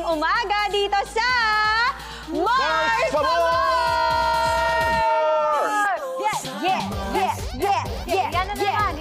umaga dito sa Mars Pabor! Yan na naman.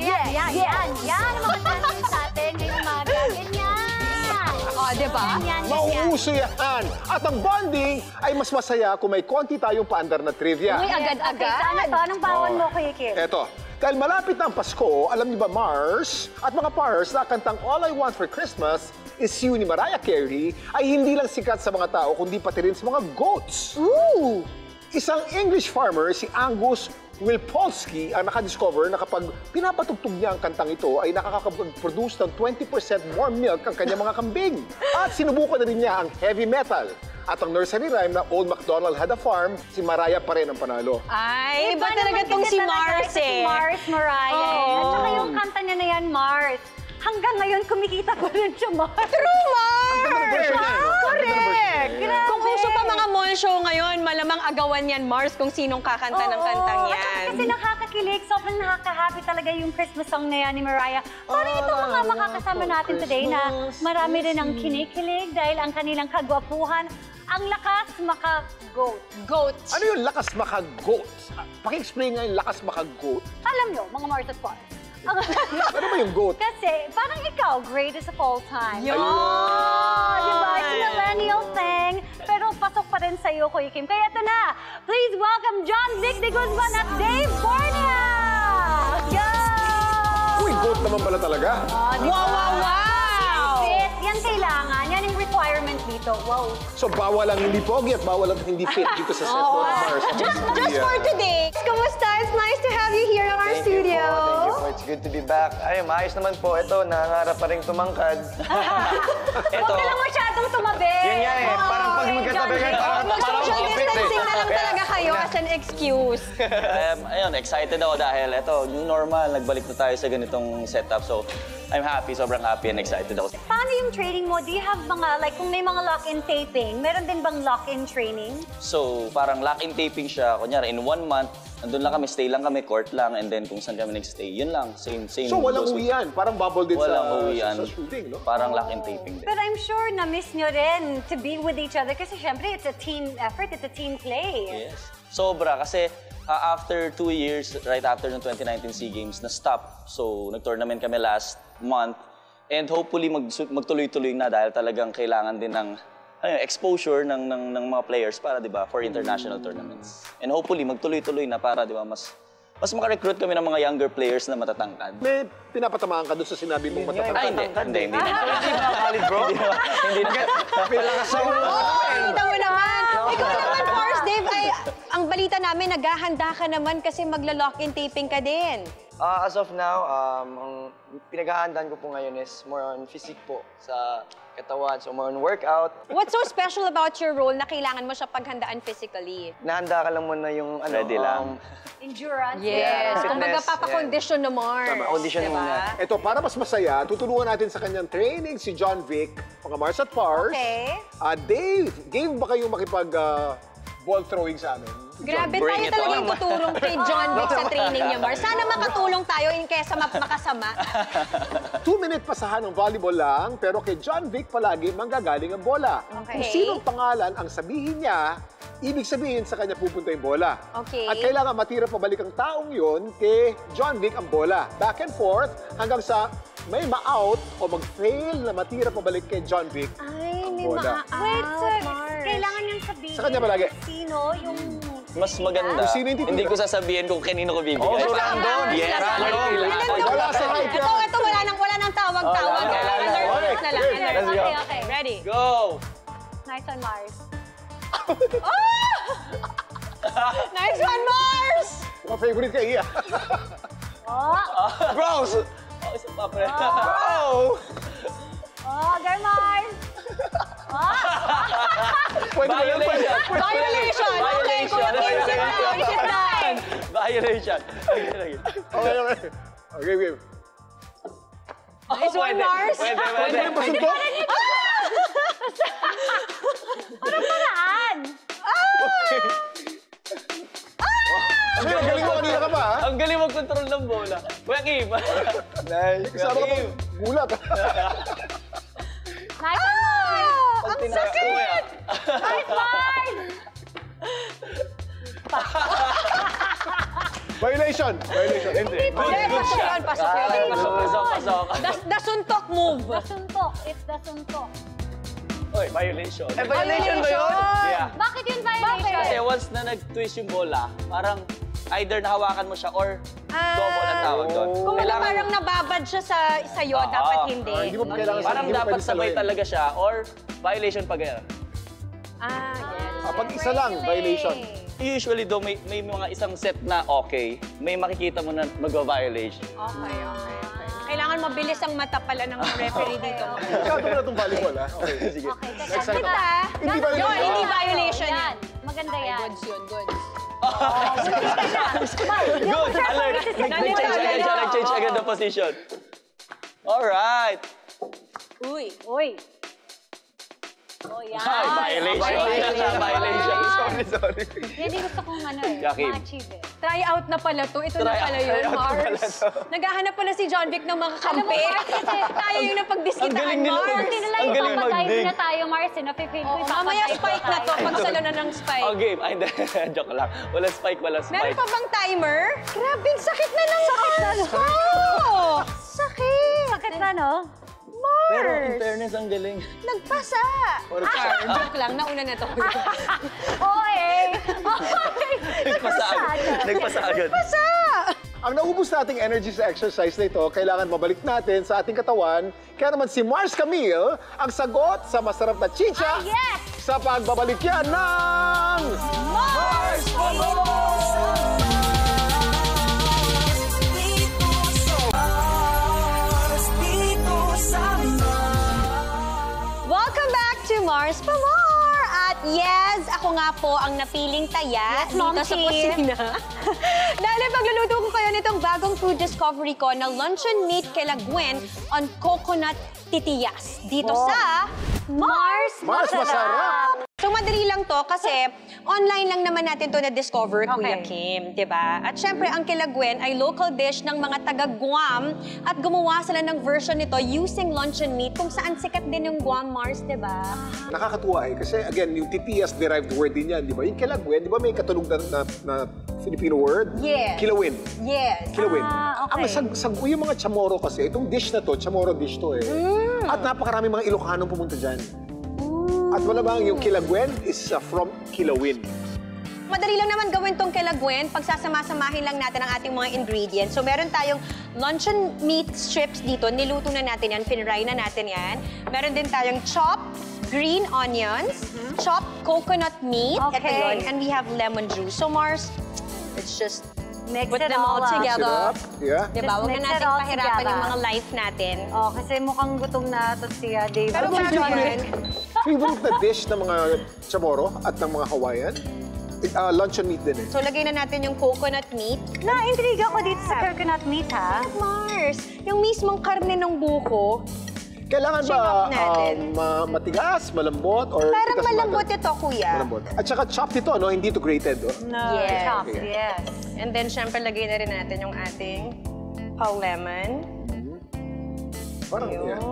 Yan ang mga tanong sa atin ngayong umaga. Ganyan. O, diba? Mauuso yan. At ang bonding ay mas masaya kung may konti tayong paandar na trivia. Uy, agad-agad. Sana to. Anong bawon mo, Kuya Kim? Eto, dahil malapit na ang Pasko, alam niyo ba Mars at mga Pars na kantang All I Want for Christmas is You ni Mariah Carey ay hindi lang sikat sa mga tao kundi pati rin sa mga goats. Ooh! Isang English farmer, si Angus Wilpolsky, ang nakadiscover na kapag pinapatugtog niya ang kantang ito ay nakakapag-produce ng 20% more milk ang kanyang mga kambing. At sinubukan na rin niya ang heavy metal. At ang nursery rhyme na Old MacDonald Had a Farm, si Mariah pa rin ang panalo. Ay, iba talaga tong si Mars eh. Si Mars, Mariah. Oh. At saka yung kanta niya na yan, Mars. Hanggang ngayon, kumikita pa rin siya, Mars. True, Mars! Ang ganda ng version niya, no? Correct! Grabe. Kung uso pa mga mall show ngayon, malamang agawan yan, Mars, kung sinong kakanta ng kantang At yan. saka kasi nakakakilig, sobrang nakaka-happy talaga yung Christmas song na yan ni Mariah. Parang itong mga makakasama natin today na marami rin ang kinikilig dahil ang kanilang kagwapuhan, ang lakas maka-goat. Goats. Ano yung lakas maka-goat? Paki-explain nga yung lakas maka-goat. Alam nyo, mga Mars at Pars. Ano ba yung goat? Kasi parang ikaw, greatest of all time. Yun! Diba? It's a millennial thing. Pero pasok pa rin sa'yo, Kuya Kim. Kaya ito na, please welcome John Vic de Guzman at Dave Bornia! Go! Uy, goat naman pala talaga. Wow, wow, wow! Fit. Yan kailangan. Yan yung requirement dito. Wow. So, bawal ang hindi pogi at bawal ang hindi fit dito sa set mo, Mars. Just for today. Kamusta? It's nice to have you here in our studio. Thank you po. It's good to be back. Ay, maayos naman po. Ito, nangangarap pa rin tumangkad. Huwag ka lang masyadong tumabi. Yun nga eh. Parang pag magkatabi ka, parang Mag-social kapit eh. distancing na lang talaga kayo as an excuse. Ayun, excited ako dahil ito, new normal, nagbalik na tayo sa ganitong setup. So, I'm happy, sobrang happy and excited ako. Paano yung training mo? Do you have mga, like, kung may mga lock-in taping, meron din bang lock-in training? So, parang lock-in taping siya. Kunyari, in 1 month, nandun lang kami, stay lang kami, court lang, and then kung saan kami nag-stay, yun lang, same. So, walang goes with- uwian. Parang bubble din Walang uwian. sa shooting, no? Parang lock-in taping din. But I'm sure na-miss nyo rin to be with each other kasi syempre it's a team effort, it's a team play. Yes. Sobra, kasi after 2 years, right after ng 2019 SEA Games, na-stop. So, nag-tournament kami last month. And hopefully, magtuloy-tuloy na dahil talagang kailangan din ng exposure ng mga players para, di ba, for international tournaments. And hopefully, magtuloy-tuloy na para, di ba, mas maka-recruit kami ng mga younger players na matatangkad. May pinapatamaan ka doon sa sinabi mong Ay, matatangkad. hindi. Hindi na valid, bro. Hindi na. Kita mo naman. Ikaw naman, Mars, Dave, ay, ang balita namin, naghahanda ka naman kasi magla-lock-in taping ka din. As of now, ang pinaghahandaan ko po ngayon is more on physique po sa katawan. So, more on workout. What's so special about your role na kailangan mo siya paghandaan physically? Nahanda ka lang muna yung ano, Ready lang. Endurance. Yes. Kung fitness, magpapakondisyon na Mars. Tama, audition diba? muna. Ito, para mas masaya, tutulungan natin sa kanyang training si John Vic, mga Mars at Pars. Okay. Dave, game ba kayong makipag ball throwing sa amin? Grabe, Bring tayo it talaga on. yung tutulong kay John Vic sa training niya, Mars. Sana makatulong tayo in kesa makasama. 2-minute pasahan ng volleyball lang, pero kay John Vic palagi manggagaling ang bola. Okay. Kung sinong pangalan ang sabihin niya, ibig sabihin sa kanya pupunta yung bola. Okay. At kailangan matira pabalik ang taong yun kay John Vic ang bola. Back and forth hanggang sa may ma-out o mag-fail na matira pabalik kay John Vic Ay, ang may bola. Wait, sir. Mars. Kailangan niyang sabihin. Sa kanya palagi. Sino yung... Mas maganda, Kung sino yung titira. hindi ko sasabihin kung kanino ko bibigay. Oh, so random. Yes, random. Ay, wala sa right yan. Ito, wala nang tawag-tawag. Oh, wala. Alert na lang. Okay. Alert. Let's go. Okay. Ready? Go! Nice one, Mars. Nice one, Mars! Mga favorite ka, Iya. Oh, Bros! Oh, isa pa, pre. Oh! oh, girl, Mars. Pwede ba yan? Pwede. Violation! Okay, Kuya Kim, sit down, sit down. Violation. Okay, okay. Okay, game. Nice one, Mars. Pwede. Pwede yung pasuntok? Ano paraan? Ano yung galing mo kanina ka pa, ha? Ang galing mag-control ng bola. Kuya Kim. Nice. Kasama ka pang gulat, ha? Nice one, Mars. Ang Ang sakit! Violation! Violation. Hindi. Pasok yun, pasok yun. Pasok. The suntok move. The suntok. It's the suntok. Oy, violation. Violation ba yun? Yeah. Bakit yun violation? Kasi once na nag-twist yung bola, parang either nahawakan mo siya or double ang tawag doon. Kung parang nababad siya sa'yo, dapat hindi. Hindi mo kailangan Parang hindi mo dapat pwede sabay saluhin. talaga siya or violation pag ganyan. Yes. Pag isa lang, violation. Usually though, may mga isang set na okay, may makikita mo na mag-violation. Okay. Kailangan mabilis ang mata pala ng referee dito. Ikaw mo na itong volleyball, ha? Okay, sige. Okay, Next teka. item. Kita. Hindi violation. Yun, hindi violation yan. Maganda yan. Goods yun, goods. Good! Alert! Nag-change agad the position. Alright! Uy. Uy. Oh, yan. Ay, violation. Sorry. Yan yung gusto kong Yakin. ma-achieve eh. Try out na pala to. Ito na Try pala out. yun, Try out na pala Mars. to. Naghahanap pala si John Vic ng mga Alam mo, kampi. Mars, kasi Tayo yung Ang napagdiskitaan, galing nila Mars. Hindi nila Ang galing ipapatay mag-dig. na tayo, Mars. Napipil ko Oo, mamaya spike na to. Pagsalo na ng spike. Oh, game. Ay, hindi. Joke lang. Walang spike. Meron pa bang timer? Grabe, sakit na ng Mars. Sakit. Sakit na, no? Pero in Mars. fairness, ang galing. Nagpasa. Joke lang, nauna na to. Nagpasa agad. Nagpasa. Ang naubos nating energy sa exercise na ito, kailangan mabalik natin sa ating katawan. Kaya naman si Mars Camille ang sagot sa masarap na chicha yes! sa pagbabalik yan ng Mars Welcome back to Mars Pa More! At yes, ako nga po ang napiling taya Yes, dito Mom sa Chi. kusina. Dahil pagluluto ko kayo nitong bagong food discovery ko na luncheon meat kila Gwen on coconut titiyas. Dito sa Mars Masarap! So madali lang to kasi online lang naman natin to na-discover, Kuya Okay. Kim, di ba? At syempre, ang kila Gwen ay local dish ng mga taga-Guam at gumawa sila ng version nito using luncheon meat kung saan sikat din yung Guam, Mars, di ba? Nakakatuwa eh. Kasi again, yung titias derived word din yan, di ba? Yung kilagwen, di ba may katunog na Filipino word? Yes. Kilawin. Yes. Kilawin. okay. Yung mga chamorro kasi, itong dish na to, chamorro dish to eh. At napakarami mga Ilocanong pumunta dyan. At wala bang yung kilagwen is from Kilawin. Madali lang naman gawin tong kila Gwen. Pagsasama-samahin lang natin ang ating mga ingredients. So meron tayong luncheon meat strips dito. Niluto na natin yan. Pinry na natin yan. Meron din tayong chopped green onions, chopped coconut meat. Ito Okay. yun. And we have lemon juice. So Mars, let's just Mix put it them all all up. Mix it together. up. Yeah. Diba? Just Huwag mix na it natin all pahirapan together. yung mga life natin. Oh, kasi mukhang gutom na to si Dave. Pero Ano para yung Gwen, favorite na dish ng mga chamorro at ng mga Hawaiian? Luncheon meat din eh. so lagay na natin yung coconut meat. Na-intrigue ako dito sa coconut meat, ha? Mars, yung mismong karne ng buko, Kailangan Check ba up natin. matigas, malambot, or parang it doesn't malambot matter? ito, kuya. Malambot. At saka chopped ito, no? Hindi ito grated, no? No, Yes. chopped, Okay. yes. And then, syempre, lagay na rin natin yung ating lemon. Parang, yeah.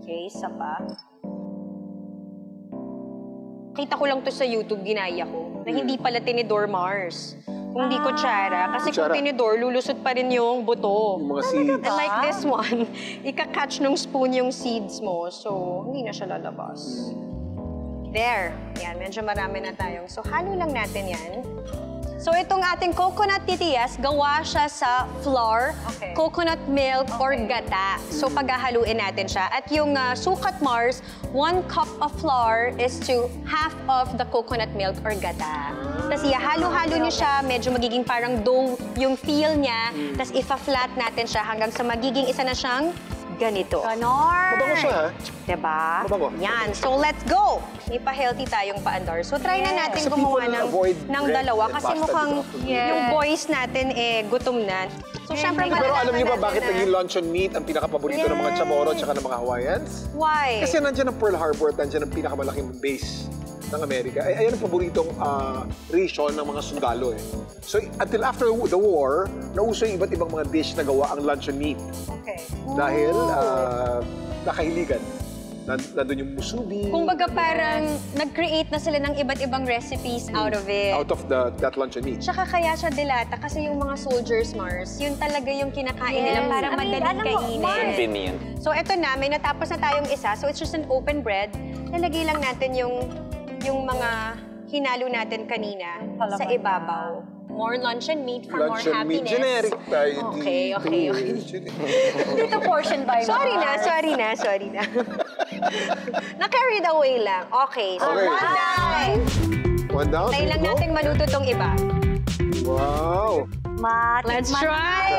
Okay, isa pa. Kita ko lang to sa YouTube, ginaya ko, na hindi pala tinidor, Mars. Kung hindi kutsara. Kasi kung Kutsara. tinidor, lulusot pa rin yung buto. Yung mga seeds. And like this one, ika-catch ng spoon yung seeds mo. So, hindi na siya lalabas. There. Yan, medyo marami na tayong. So, halo lang natin yan. So, itong ating coconut titiyas, gawa siya sa flour, Okay. coconut milk, or gata. So, paghahaluin natin siya. At yung sukat, Mars, 1 cup of flour is to half of the coconut milk or gata. Tapos, ihalo-halo niyo siya, medyo magiging parang dough yung feel niya. Tapos, ifa-flat natin siya hanggang sa magiging isa na siyang ganito. Ganor! Mabango siya, ha? Diba? Mabango. Yan. So, let's go! Ipa-healthy tayong paandar. So, try na natin Kasi gumawa people ng avoid bread dalawa and kasi pasta mukhang this afternoon. Yes. yung boys natin gutom na. So, syempre, Pero alam niyo ba malalaman bakit natin naging na- luncheon meat ang pinaka-paborito ng mga chamorro at saka ng mga Hawaiians? Why? Kasi nandiyan ang Pearl Harbor at nandiyan ang pinakamalaking base ng Amerika. Ay, ayan ang paboritong ration ng mga sundalo eh. So, until after the war, nauso yung iba't ibang mga dish na gawa ang luncheon meat. Okay. Dahil nakahiligan. nandun yung musubi. Kumbaga parang nag-create na sila ng iba't ibang recipes out of it. Out of that luncheon meat. Tsaka kaya siya dilata kasi yung mga soldiers, Mars, yun talaga yung kinakain nila para I mean, madaling alam mo, kainin. Mars. Convenient. So eto na, may natapos na tayong isa. So it's just an open bread. Nalagay lang natin yung mga hinalo natin kanina sa ibabaw. More luncheon meat for more Luncheon meat. happiness. Generic tayo Okay. Dito portion by Sorry na. Na-carried away lang. Okay. So, Okay. one down. One down. Tayo lang natin maluto tong iba. Wow. Let's try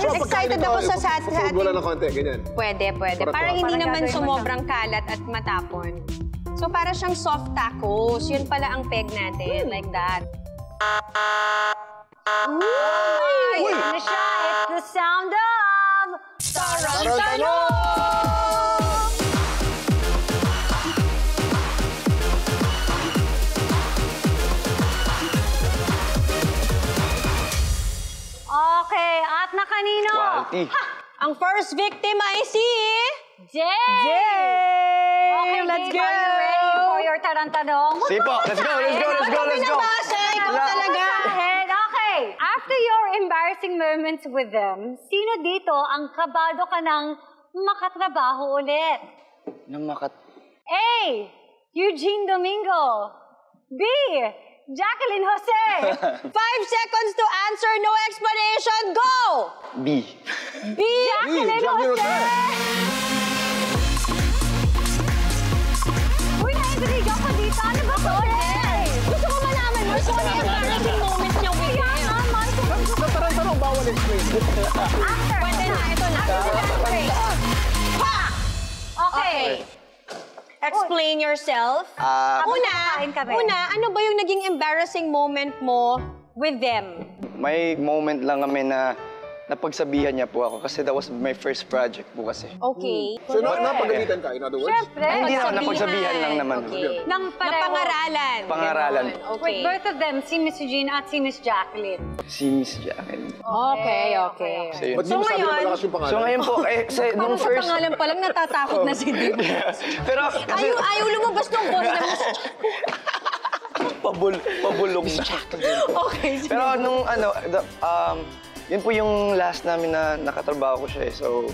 So, it! Excited ako sa Food mo lang ng konti, ganyan. Pwede. Para Parang hindi Parang naman gagawin mo sumobrang kalat at matapon. So, para siyang soft tacos. Yun pala ang peg natin. Like that. Uy! Ano siya? It's the sound of... Tarantano! Okay, at na kanino? Quality. Ang first victim ay si... Jay! Okay, Let's Jay, are you ready for your tarantanong? Sipo, let's go. Ikaw talaga. Ahead. Okay. After your embarrassing moments with them, sino dito ang kabado ka ng makatrabaho ulit? A. Eugene Domingo. B. Jacqueline Jose. 5 seconds to answer, no explanation, go! B. B. Jacqueline Jose. Uy, naibigan ko dito. Ano ba to? Gusto ko malaman mo, so ano yung embarrassing moments niya with Kaya him? naman. Sa tarantano, bawal explain. After. Pwede na, ito na. Okay. Explain yourself. Kakain kami. Una, ano ba yung naging embarrassing moment mo with them? May moment lang kami na napagsabihan niya po ako kasi that was my first project po kasi. Okay. So, napagalitan ka, in other words? Siyempre. Ay, hindi naman, napagsabihan lang naman. Okay. Ng pareho. Napangaralan. Pangaralan. Ganon. Okay. With both of them, si Miss Eugene at si Miss Jacqueline. Si Miss Jacqueline. Okay. So, yun. Ba't di mo sabi na ngayon- malakas yung pangalan? So ngayon po, nung Sa first... pangalan pa lang natatakot na si Dick. Pero kasi... Ayaw lumabas ng boss na mo. Pabulong siya. Okay. Pero nung yun po yung last namin na nakatrabaho ko siya eh. So,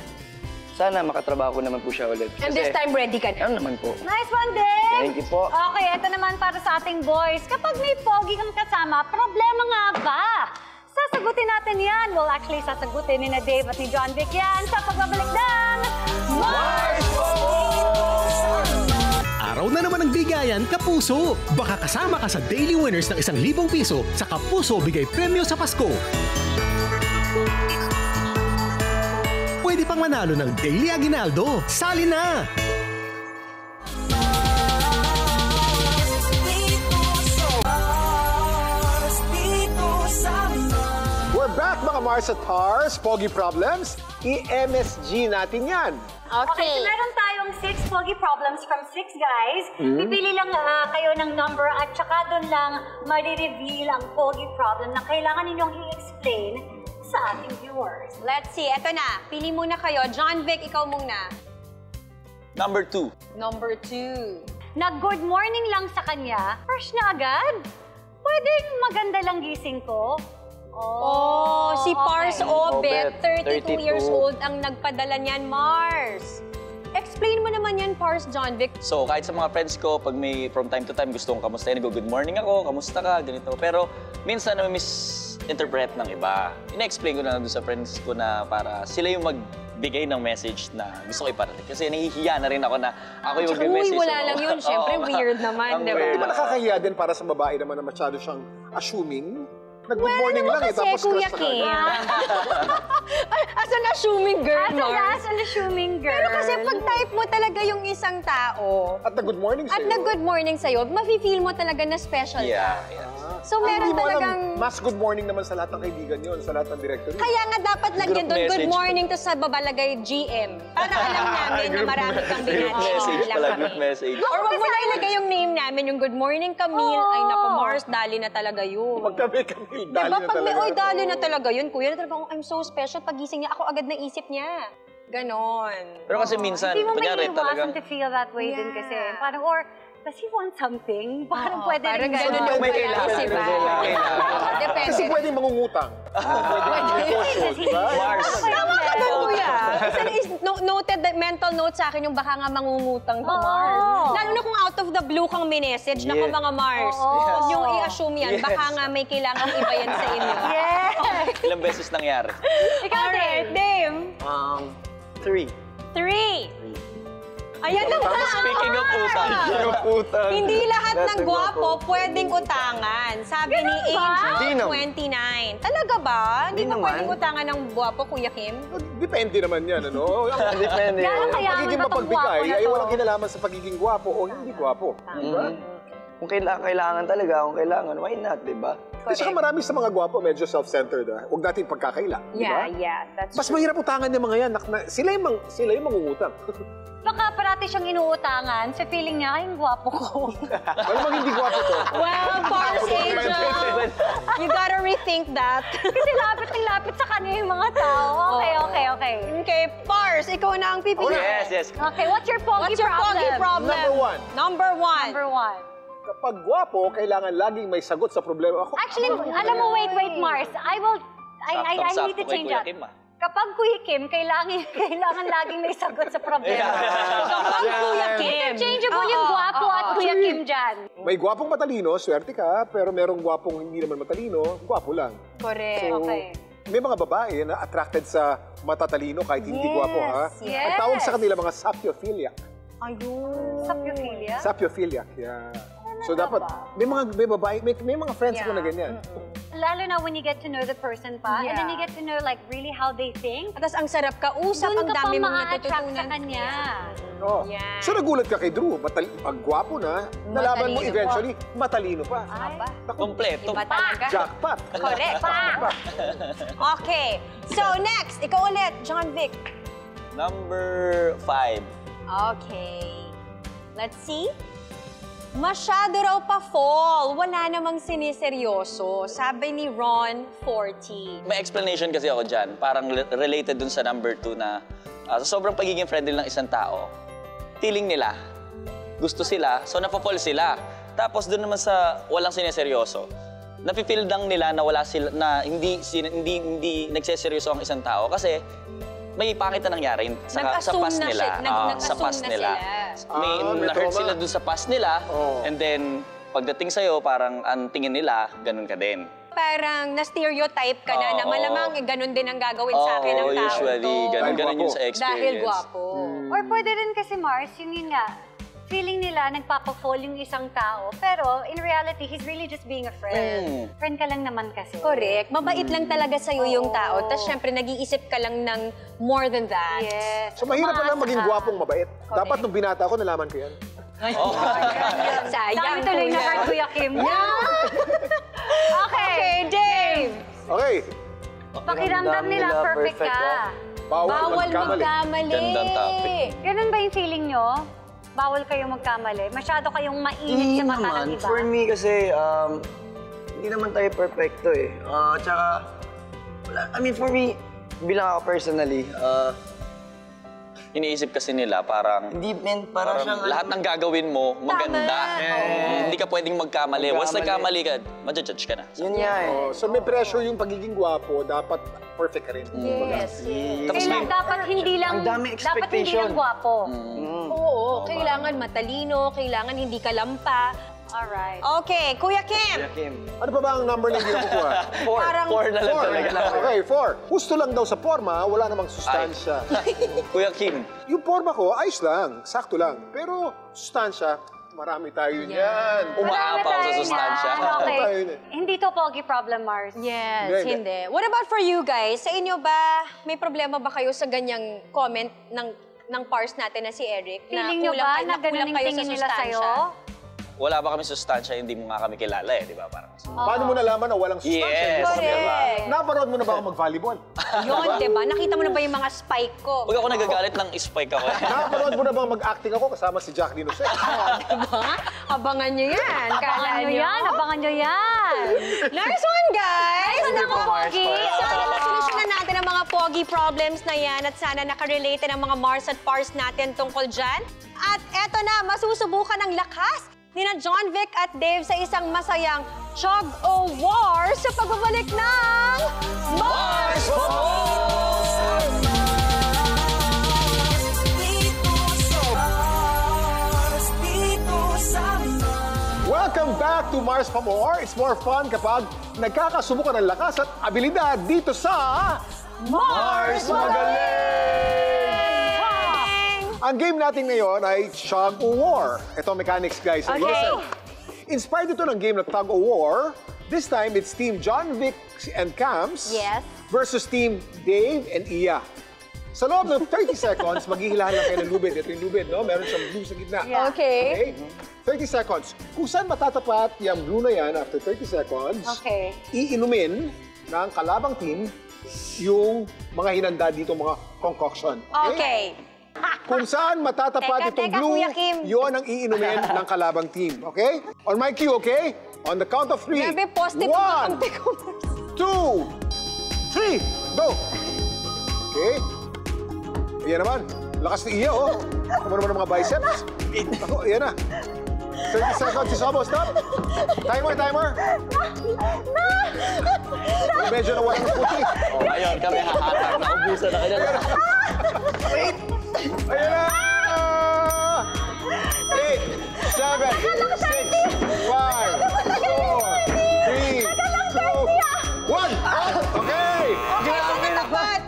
sana makatrabaho ko naman po siya ulit. And this time, ready ka na. Ano naman po. Nice one, Dave! Thank you po. Okay, ito naman para sa ating boys. Kapag may pogi kang kasama, problema nga ba? Sasagutin natin yan. Well, actually, sasagutin ni na Dave at ni John Vic yan sa pagbabalik ng Mars! Araw na naman ng bigayan, Kapuso! Baka kasama ka sa daily winners ng 1,000 piso sa Kapuso Bigay Premyo sa Pasko. Pwede pang manalo ng Daily Aguinaldo. Sali na! We're back, mga Mars at Pars. Pogi problems, i-MSG natin yan. Okay, so meron tayong 6 pogi problems from 6 guys. Pipili lang kayo ng number at saka doon lang ma-reveal ang pogi problem na kailangan ninyong i-explain sa ating viewers. Let's see. Eto na. Pili muna kayo. John Vic, ikaw muna. Number 2. Number 2. Nag-good morning lang sa kanya, fresh na agad? Pwedeng maganda lang gising ko? Oh, si Pars okay. Obet, 32 years 32. old ang nagpadala niyan, Mars. Explain mo naman yan, Pars, John Vic. So, kahit sa mga friends ko, pag may from time to time gusto kong kamustahin, good morning ako, kamusta ka, ganito. Pero minsan na misinterpret ng iba. Ina-explain ko na lang doon sa friends ko na para sila yung magbigay ng message na gusto ko iparating. Kasi nahihiya na rin ako na ako yung mag-message. Uy, wala lang yun. Siyempre, weird naman, Ang di ba? weird. Di ba nakakahiya din para sa babae naman na masyado siyang assuming? Nag-good morning Ano lang kasi, tapos Kuya crush na Kim? kagad. As an assuming girl, Mars. As an assuming girl. Pero kasi pag type mo talaga yung isang tao, At nag-good morning at sa'yo. nag-good morning sa'yo, mafe-feel mo talaga na special ka. Yeah, yeah. So, Ay, meron hindi mo alam, talagang... mas good morning naman sa lahat ng kaibigan yun, sa lahat ng director yun. Kaya nga dapat lagyan Group doon, good message. morning, to sa babalagay GM. Para alam namin na marami kang Group binati. message Hindi lang pala, kami. group message. Or wag mo na ilagay yung name namin, yung good morning, Camille. Ay, naku, Mars, dali na talaga yun. Pag kami, Camille, Diba? dali na Pag may, talaga. oy, dali na talaga yun, kuya. Na talaga, I'm so special. Pagising niya, ako agad naisip niya. Ganon. Pero kasi minsan, Hindi mo kunyari may talagang... iwasan to feel that way din kasi. Parang, or, does he want something? Parang pwede Parang rin ganun gano'n. yung May pala kailangan, isipan. may kailangan. Depende. Kasi pwedeng mangungutang. Pwedeng negosyo, di ba? Mars. Tama ka doon, kuya. Noted, mental note sa akin yung baka nga mangungutang to Mars. Lalo na kung out of the blue kang minessage, naku mga Mars. Huwag niyong i-assume yan. Baka nga may kailangan iba yan sa inyo. Yes! Ilang beses nangyari. Ikaw, Alright, Dave. Dave. 3. 3. Ayan na nga. Speaking of utang. Utang. Hindi lahat ng gwapo pwedeng utangan. Sabi ni Di Angel, naman. 29. Talaga ba? Hindi Di ba naman. pwedeng utangan ng gwapo, Kuya Kim? Depende naman yan, ano? Depende. Gano'ng Ang kayaman pagiging ba itong gwapo mapagbigay na ay to? walang kinalaman sa pagiging gwapo o hindi gwapo. Diba? Kung kailangan talaga, kung kailangan, why not, di ba? At saka marami sa mga gwapo medyo self-centered. Huwag natin pagkakaila. Yeah, Diba? yeah. That's Mas mahirap utangan yung mga yan. Sila yung mangungutang. Baka parati siyang inuutangan sa feeling niya, ay, ang gwapo ko. Wala mang hindi gwapo to. Well, Mars Angel, you gotta rethink that. Kasi lapit sa kanya yung mga tao. Okay. Okay, Pars, ikaw na ang pipili. Yes. Okay, what's your pogi What's your pogi problem? Number one. Number one. Kapag gwapo, kailangan laging may sagot sa problema. Ako, Actually, alam mo, wait, Mars. I need to Saktong-sakto kay change Kuya that. Kim, Kapag Kuya Kim, kailangan laging may sagot sa problema. Kapag Kuya Kim. Interchangeable yung gwapo at Kuya Kim dyan. may gwapong matalino, swerte ka, pero merong gwapong hindi naman matalino, gwapo lang. Correct. So, Okay. may mga babae na attracted sa matatalino kahit hindi gwapo, ha? yes. Ang tawag sa kanila mga sapiophiliac. Ayun. Saprophilia? Sapiophiliac, yeah. So dapat, may babae, may mga friends ko na ganyan. Lalo na when you get to know the person pa, and then you get to know like really how they think. At tas ang sarap kausap, Doon ang ka pa dami mong ma-attract sa natututunan. kanya. Oh. Yan. So nagulat ka kay Drew, pag gwapo na, nalaban mo Matalino eventually, matalino pa. Aba, Kompleto. iba talaga. Jackpot. Correct. Okay. So next, ikaw ulit, John Vic. Number 5. Okay. Let's see. Masyado raw pa-fall. Wala namang siniseryoso. Sabi ni Ron, 40. May explanation kasi ako dyan. Parang related dun sa number 2 na sa sobrang pagiging friendly ng isang tao, feeling nila, gusto sila, so napapol sila. Tapos dun naman sa walang sineseryoso, nafe-feel lang nila na wala sila, na hindi nagseseryoso ang isang tao kasi may pangit na nangyari sa Nag-assume past na nila. siya- Sa nag-assume past na nila. May may na-hurt trauma. sila dun sa past nila, Oh. and then pagdating sa'yo, parang ang tingin nila, ganun ka din. Parang na-stereotype ka na, na Oo. malamang ganun din ang gagawin sa akin ng Oo, tao usually, to. ganun Dahil yun sa gwapo. experience. Dahil gwapo. Or pwede rin kasi Mars, yun nga, feeling nila nagpapa-fall yung isang tao, pero in reality, he's really just being a friend. Friend ka lang naman kasi. Correct. Mabait lang talaga sa'yo yung tao. Tapos syempre, nag-iisip ka lang ng more than that. Yes. So mahirap na lang maging Umaasa ka. gwapong mabait. Dapat nung binata ko, nalaman ko yan. Sayang, Dami tuloy na kuya. heart, Kuya Kim. Okay, Dave. Okay, Pakiramdam nila perfect ka. Bawal magkamali. magkamali. Gandang topic. Ganun ba yung feeling nyo? Bawal kayong magkamali? Masyado kayong mainit Hindi sa mata ng naman. iba? For me kasi, hindi naman tayo perfecto eh. Tsaka, I mean, for me, bilang ako personally, Iniisip kasi nila parang hindi, men, para parang siyang... lahat ng gagawin mo, maganda. Hindi ka pwedeng magkamali. Once nagkamali ka, madjudge ka na. Yun nga eh. Oh, so may pressure yung pagiging gwapo, dapat perfect ka rin. Yes, yes. Tapos Kailangan, dapat hindi lang, Ang dami dapat hindi expectation. lang gwapo. Oo, kailangan matalino, kailangan hindi ka lampa. Alright. Okay, Kuya Kim. Kim. Ano pa ba ang number na hindi nakukuha? 4 na lang talaga. Okay, 4. Gusto lang daw sa forma, wala namang sustansya. Kuya Kim, Yung forma ko, ayos lang, sakto lang. Pero sustansya, marami tayo niyan. umaapaw sa tayo sustansya. niyan. Okay. Tayo niyan. Hindi to pogi problem, Mars. Yes, Hindi. hindi. What about for you guys? Sa inyo ba, may problema ba kayo sa ganyang comment ng pars natin na si Eric? Feeling nyo ba na ganun yung tingin nila sa'yo? Wala ba kami sustansya, hindi mo nga kami kilala eh, di ba? Parang, Paano mo nalaman na walang sustansya? Yes, Correct. Napanood mo na ba ako mag-volleyball? Yun, di ba? Nakita mo na ba yung mga spike ko? Huwag ako nagagalit ng spike ako eh. Napanood mo na ba mag-acting ako kasama si Jacqueline Jose? Diba? Abangan nyo yan. Kala Abangan nyo yan, abangan nyo yan. Nice one, guys! Ano ko, pogi? Sana nasolusyonan natin ang mga doggy problems na yan at sana nakarelate ang mga Mars at Pars natin tungkol dyan. At eto na, masusubukan ang lakas ni na John Vic at Dave sa isang masayang Chug-O-War sa pagbabalik ng Mars! Welcome back to Mars Pa More. It's more fun kapag nagkakasubukan ng lakas at abilidad dito sa Mars Magaling! Ang game natin ngayon ay Chug-O-War. Ito ang mechanics, guys. Okay. Listen. Inspired ito ng game na Tug-O-War. This time, it's Team John Vic and Cams Yes. versus Team Dave and Iya. Sa loob ng 30 seconds, maghihilahan lang kayo ng lubid. Ito yung lubid, no? Meron siyang blue sa gitna. Yeah. Okay. 30 seconds. Kung saan matatapat yung blue na yan after 30 seconds, Okay. iinumin ng kalabang team yung mga hinanda dito, mga concoction. Okay. Kung saan matatapat itong Teka, blue, Kuya Kim. yun ang iinumin ng kalabang team. Okay? On my cue, okay? On the count of 3. Grabe, poste 1, po kakampi ko. 2, 3, go! Okay? Ayan naman. Lakas ni Iya, oh. Ako naman ng mga biceps. Ako, ayan na. 30 seconds is almost up. Timer. Medyo nawala ng puti. Oh, ayun, kami hahatak. Naubusan na kanya. Wait! Ayan na! 8, 7, 6, 5, 4, 3, 2, 1. Okay! Grabe naman.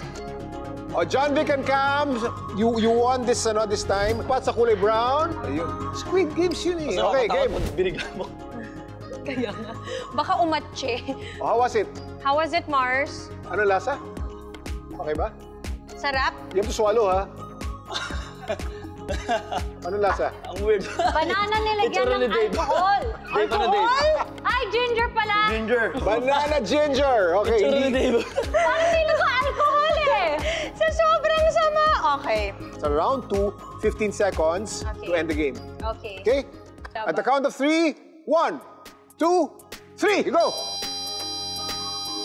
Oh, John Vic and Cam, you won this this time. Pat sa kulay brown. Ayun. Squid Games yun eh. So, Okay, game. Binigyan mo. Kaya nga. Baka umatche. Oh, how was it? How was it, Mars? Ano lasa? Okay ba? Sarap? You have to swallow, ha? Ano lasa? Ang weird. Banana nilagyan Itsura ng ni Dave. alcohol. Dave, ano, Dave? Ay, ginger pala. Ginger. Banana ginger. Okay, Itsura ni Dave. Parang hindi ko alcohol eh. Sa sobrang sama. Okay. Sa round 2, 15 seconds Okay. to end the game. Okay. Okay? At the count of 3, 1, 2, 3, go!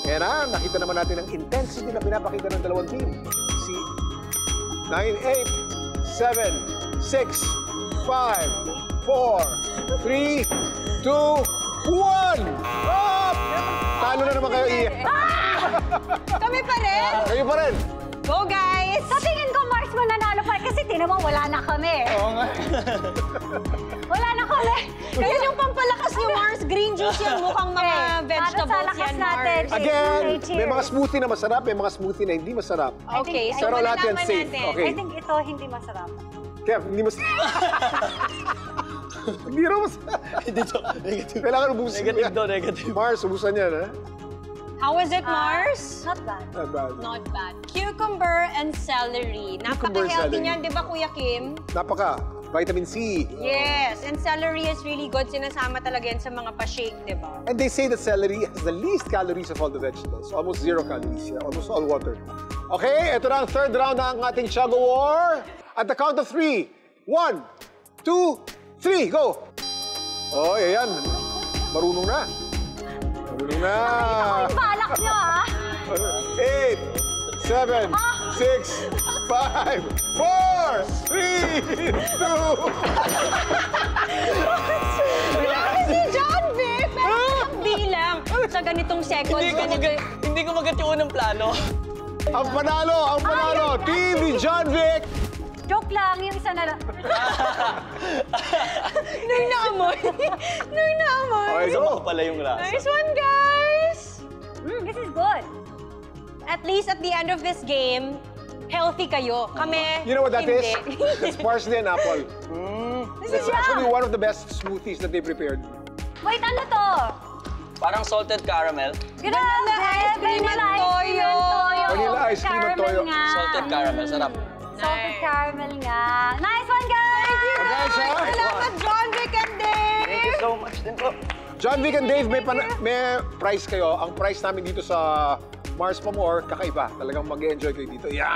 Ayan na, nakita naman natin ang intensity na pinapakita ng dalawang team. Si 9, 8, 7, 6, 5, 4, 3, 2, 1! Up! Talo na naman kayo, Iya. Kami pa rin? Kayo pa rin. Go, guys! Sa tingin ko, Mars, mananalo pa. Kasi tinan mo, wala na kami. Oo nga. Wala na kami. Kaya yung pampalakas niyo, Mars, green juice yan. Mukhang mga Para vegetables sa lakas yan, natin. Mars. Again, Cheers. may mga smoothie na masarap, may mga smoothie na hindi masarap. Okay, so Pero lahat yan malalaman safe. natin. Okay. I think ito hindi masarap. Kaya, hindi masarap. Hindi raw masarap. Dito, negative. Kailangan ubusin mo Negative yan. daw, negative. Mars, ubusan yan, ha? How was it, Mars? Not bad. Not bad. Not bad. Cucumber and celery. Cucumber, Napaka-healthy celery. niyan, di ba, Kuya Kim? Napaka. Vitamin C. Yes, and celery is really good. Sinasama talaga yan sa mga pa-shake, di ba? And they say that celery has the least calories of all the vegetables. Almost 0 calories, yeah. Almost all water. Okay, ito na ang third round ng ating Chug-O-War. At the count of 3. 1, 2, 3, go! Oh, ayan. Marunong na. Marunong na. Ang balak nyo, ah. 8, 7, 6, 5, 4, 3, 2. Si John Vic, pero ang bilang sa ganitong seconds. Hindi ko magat yung unang plano. Ang panalo, Team ni John Vic. Joke lang, yung isa na lang. Nung naamoy. Okay, Isa go. pa pala yung lasa. Nice one, guys! This is good. At least at the end of this game, healthy kayo. Kami, You know what that is? hindi. That's parsley and apple. That's yum. actually one of the best smoothies that they prepared. Wait, ano to? Parang salted caramel. Vanilla ice cream and toyo. Vanilla ice cream and toyo. Nga. Salted caramel, sarap. Salted caramel nga. Nice one, guys! Guys, ha? Salamat, John Vic and Dave! Thank you so much din po. John Vic and Dave, may prize kayo. Ang prize namin dito sa Mars Pa More, kakaiba. Talagang mag-enjoy kayo dito. Yeah!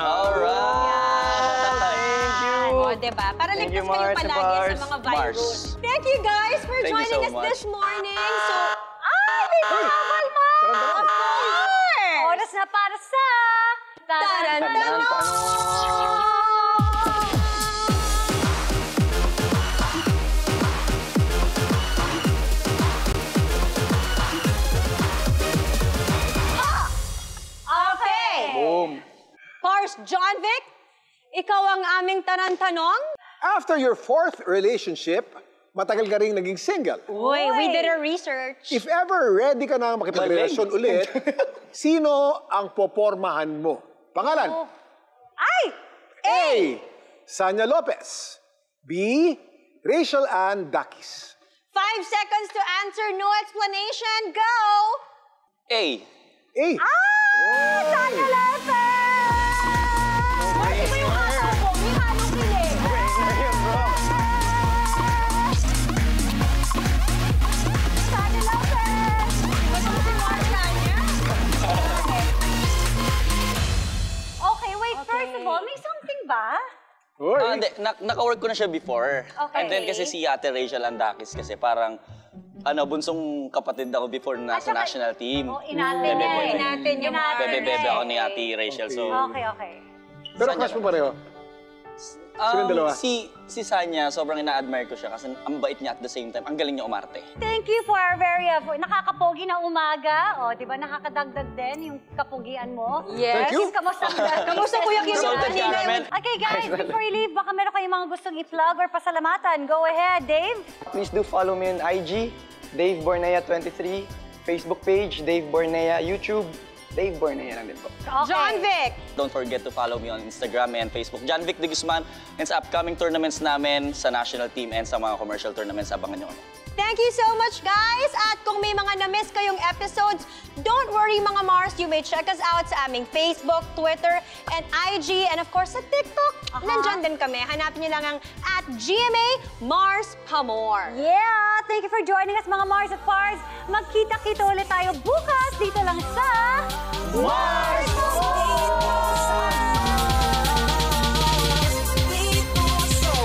Alright! Thank you! O, diba? Para Thank ligtas you, kayo Mars, palagi Mars. sa mga virus. Mars. Thank you guys for Thank you joining so us much. this morning. So, Ay, may travel mo! Tara, tara. of course! Oras na para sa Tarantanon! Okay! Boom! Pars John Vic, ikaw ang aming tarantanong. After your 4th relationship, matagal ka rin naging single. Uy, we did our research. If ever ready ka na makipagrelasyon ulit, sino ang popormahan mo? Pangalan? Ay! A. Sanya Lopez. B. Rachel Ann Dakis. 5 seconds to answer, no explanation, go! A. A. Sanya Lopez! Mars, iba yung asaw ko, may halong kilig. Sanya Lopez! Ito si Mars Sanya. Okay, wait. First of all, may something ba? Hoy. Hindi, naka-work ko na siya before. Okay. And then kasi si Ate Rachel Andakis kasi parang bunsong kapatid ako before na sa saka- national team. Oh, inate niya eh. Inate niya, Mars. Bebe-bebe ako ni Ate Rachel. So, Okay. Pero crush mo pareho? Silang dalawa? si Sanya, sobrang ina-admire ko siya kasi ang bait niya at the same time. Ang galing niya umarte. Thank you for our very nakakapogi na umaga. O, di ba nakakadagdag din yung kapogian mo? Yes. Thank you. Kamusta? Kamusta Kuya Kim? Salted caramel. Okay guys, before you leave, baka meron kayong mga gustong i-plug or pasalamatan. Go ahead, Dave. Please do follow me on IG, Dave Bornea 23, Facebook page, Dave Bornea, YouTube, Dave Bornea lang din po. Okay. John Vic. Don't forget to follow me on Instagram and Facebook. John Vic de Guzman. And sa upcoming tournaments namin, sa national team and sa mga commercial tournaments, abangan nyo kami. Thank you so much, guys! At kung may mga na-miss kayong episodes, don't worry mga Mars, you may check us out sa aming Facebook, Twitter, and IG, and of course sa TikTok. Nandyan din kami. Hanapin niyo lang ang @GMA Mars Pamor. Yeah! Thank you for joining us mga Mars at Pars. Magkita-kita ulit tayo bukas dito lang sa... Wow!